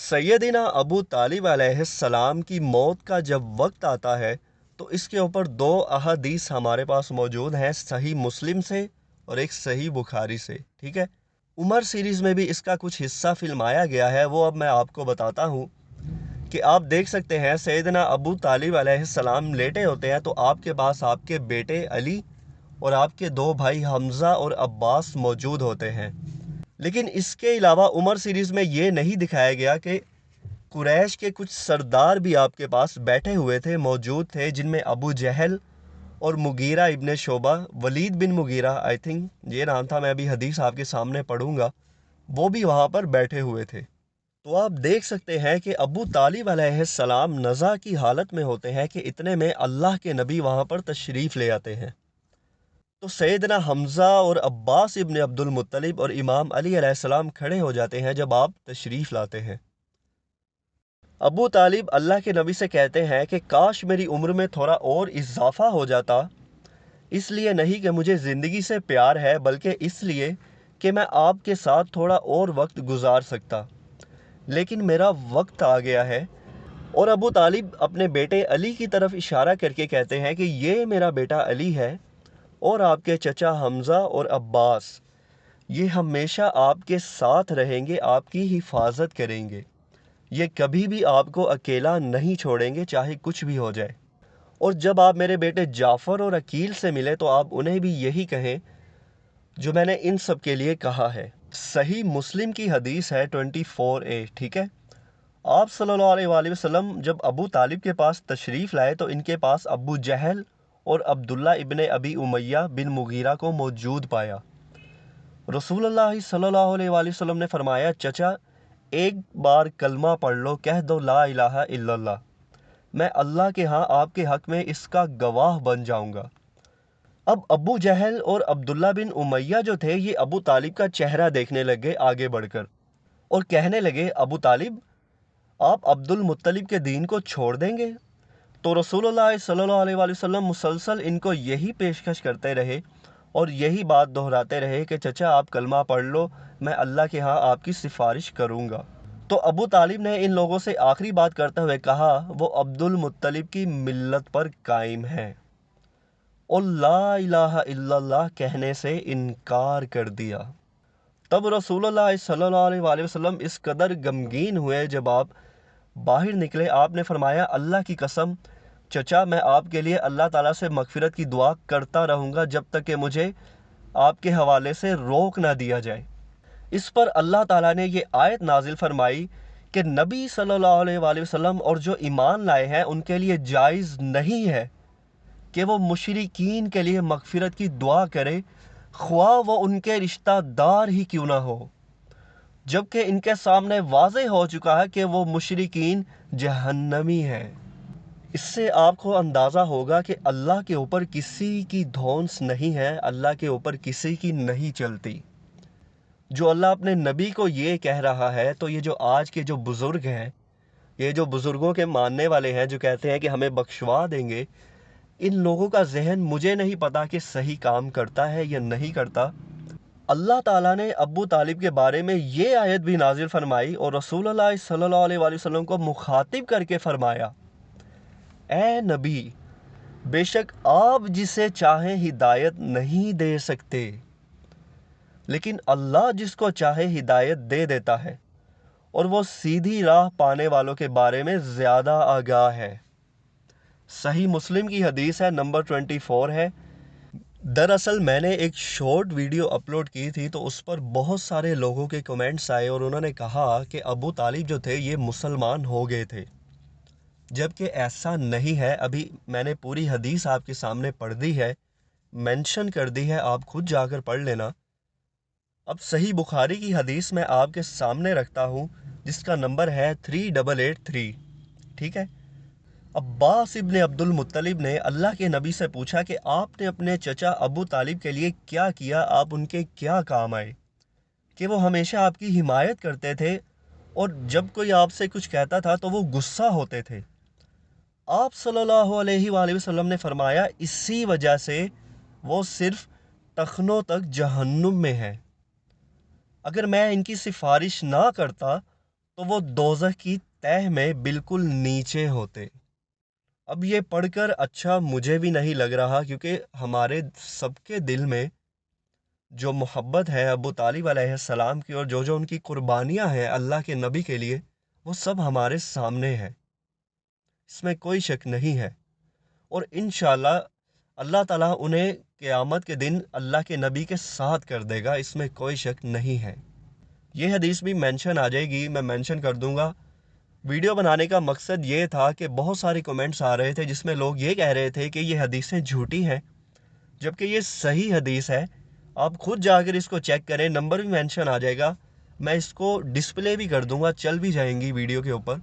सैयदना अबू तालिब अलैहिस्सलाम की मौत का जब वक्त आता है तो इसके ऊपर दो अहादीस हमारे पास मौजूद हैं, सही मुस्लिम से और एक सही बुखारी से। ठीक है, उमर सीरीज़ में भी इसका कुछ हिस्सा फिल्माया गया है, वो अब मैं आपको बताता हूँ कि आप देख सकते हैं सैयदना अबू तालिब अलैहिस्सलाम लेटे होते हैं तो आपके पास आपके बेटे अली और आपके दो भाई हमज़ा और अब्बास मौजूद होते हैं। लेकिन इसके अलावा उमर सीरीज़ में ये नहीं दिखाया गया कि कुरैश के कुछ सरदार भी आपके पास बैठे हुए थे, मौजूद थे, जिनमें अबू जहल और Mughira ibn Shuba, Walid bin Mughira I think ये नाम था, मैं अभी हदीस आपके सामने पढ़ूंगा, वो भी वहाँ पर बैठे हुए थे। तो आप देख सकते हैं कि अबू तालिब अलैहिस्सलाम नज़ा की हालत में होते हैं कि इतने में अल्लाह के नबी वहाँ पर तशरीफ़ ले आते हैं। तो सैयदना हमज़ा और अब्बास इब्न अब्दुल मुत्तलिब और इमाम अली अलैहिस्सलाम खड़े हो जाते हैं जब आप तशरीफ़ लाते हैं। अबू तालिब अल्लाह के नबी से कहते हैं कि काश मेरी उम्र में थोड़ा और इजाफ़ा हो जाता, इसलिए नहीं कि मुझे ज़िंदगी से प्यार है बल्कि इसलिए कि मैं आपके साथ थोड़ा और वक्त गुजार सकता, लेकिन मेरा वक्त आ गया है। और अबू तालिब अपने बेटे अली की तरफ इशारा करके कहते हैं कि ये मेरा बेटा अली है और आपके चचा हमज़ा और अब्बास, ये हमेशा आपके साथ रहेंगे, आपकी हिफाजत करेंगे, ये कभी भी आपको अकेला नहीं छोड़ेंगे चाहे कुछ भी हो जाए। और जब आप मेरे बेटे जाफ़र और अकील से मिले तो आप उन्हें भी यही कहें जो मैंने इन सब के लिए कहा है। सही मुस्लिम की हदीस है 24A। ठीक है, आप सल्लल्लाहु अलैहि वसल्लम जब अबू तालिब के पास तशरीफ़ लाए तो इनके पास अबू जहल और अब्दुल्ला इब्ने अबी उमैया बिन मुगीरा को मौजूद पाया। रसूलुल्लाह सल्लल्लाहु अलैहि वसल्लम ने फरमाया, चचा एक बार कलमा पढ़ लो, कह दो ला इलाहा इल्लल्लाह, मैं अल्लाह के यहाँ आपके हक़ में इसका गवाह बन जाऊंगा। अब अबू जहल और अब्दुल्ला बिन उमैया जो थे ये अबू तालिब का चेहरा देखने लग गए आगे बढ़कर और कहने लगे, अबू तालिब आप अब्दुल मुत्तलिब के दीन को छोड़ देंगे? तो रसूलुल्लाह सल्लल्लाहु अलैहि वसल्लम मुसलसल इनको यही पेशकश करते रहे और यही बात दोहराते रहे कि चचा आप कलमा पढ़ लो, मैं अल्लाह के यहाँ आपकी सिफारिश करूँगा। तो अबू तालिब ने इन लोगों से आखिरी बात करते हुए कहा वो अब्दुल मुत्तलिब की मिल्लत पर कायम है और ला इलाहा इल्लल्लाह कहने से इनकार कर दिया। तब रसूलुल्लाह सल्लल्लाहु अलैहि वसल्लम इस कदर गमगीन हुए, जब आप बाहर निकले आपने फरमाया, अल्लाह की कसम चचा मैं आपके लिए अल्लाह ताला से मगफिरत की दुआ करता रहूँगा जब तक कि मुझे आपके हवाले से रोक ना दिया जाए। इस पर अल्लाह ताला ने ये आयत नाजिल फरमाई कि नबी सल्लल्लाहु अलैहि वसल्लम और जो ईमान लाए हैं उनके लिए जायज़ नहीं है कि वो मुशरिकीन के लिए मगफिरत की दुआ करे, ख्वाह वो उनके रिश्तेदार ही क्यों ना हो, जबकि इनके सामने वाज़े हो चुका है कि वो मुशरिकीन जहन्नमी हैं। इससे आपको अंदाज़ा होगा कि अल्लाह के ऊपर किसी की धौंस नहीं है, अल्लाह के ऊपर किसी की नहीं चलती। जो अल्लाह अपने नबी को ये कह रहा है, तो ये जो आज के जो बुज़ुर्ग हैं, ये जो बुज़ुर्गों के मानने वाले हैं जो कहते हैं कि हमें बख्शवा देंगे, इन लोगों का जहन मुझे नहीं पता कि सही काम करता है या नहीं करता। अल्लाह ताला ने अबू तालिब के बारे में ये आयत भी नाजिल फरमाई और रसूलुल्लाह सल्लल्लाहु अलैहि वसल्लम को मुखातिब करके फरमाया, ए नबी बेशक आप जिसे चाहें हिदायत नहीं दे सकते, लेकिन अल्लाह जिसको चाहे हिदायत दे देता है और वो सीधी राह पाने वालों के बारे में ज़्यादा आगाह है। सही मुस्लिम की हदीस है, नंबर 24 है। दरअसल मैंने एक शॉर्ट वीडियो अपलोड की थी तो उस पर बहुत सारे लोगों के कमेंट्स आए और उन्होंने कहा कि अबू तालिब जो थे ये मुसलमान हो गए थे, जबकि ऐसा नहीं है। अभी मैंने पूरी हदीस आपके सामने पढ़ दी है, मेंशन कर दी है, आप खुद जाकर पढ़ लेना। अब सही बुखारी की हदीस मैं आपके सामने रखता हूँ जिसका नंबर है 3883। ठीक है, अब्बास इब्ने अब्दुल मुत्तलिब ने अल्लाह के नबी से पूछा कि आपने अपने चचा अबू तालिब के लिए क्या किया, आप उनके क्या काम आए कि वो हमेशा आपकी हिमायत करते थे और जब कोई आपसे कुछ कहता था तो वो गुस्सा होते थे। आप सल्लल्लाहु अलैहि वसल्लम ने फरमाया, इसी वजह से वो सिर्फ तखनों तक जहन्नुम में है। अगर मैं इनकी सिफारिश ना करता تو وہ دوزخ کی تہ میں بالکل نیچے ہوتے۔ اب یہ پڑھ کر اچھا مجھے بھی نہیں لگ رہا، کیونکہ ہمارے سب کے دل میں جو محبت ہے ابو طالب علیہ السلام کی، اور جو ان کی قربانیاں ہیں اللہ کے نبی کے لیے، وہ سب ہمارے سامنے ہے، اس میں کوئی شک نہیں ہے۔ اور انشاءاللہ اللہ تعالیٰ انہیں قیامت کے دن اللہ کے نبی کے ساتھ کر دے گا، اس میں کوئی شک نہیں ہے۔ یہ حدیث بھی مینشن آ جائے گی، میں مینشن کر دوں گا۔ ویڈیو بنانے کا مقصد یہ تھا کہ بہت ساری کومنٹس آ رہے تھے جس میں لوگ یہ کہہ رہے تھے کہ یہ حدیثیں جھوٹی ہیں، جبکہ یہ صحیح حدیث ہے۔ آپ خود جا کر اس کو چیک کریں، نمبر بھی مینشن آ جائے گا، میں اس کو ڈسپلے بھی کر دوں گا، چل بھی جائیں گی ویڈیو کے اوپر۔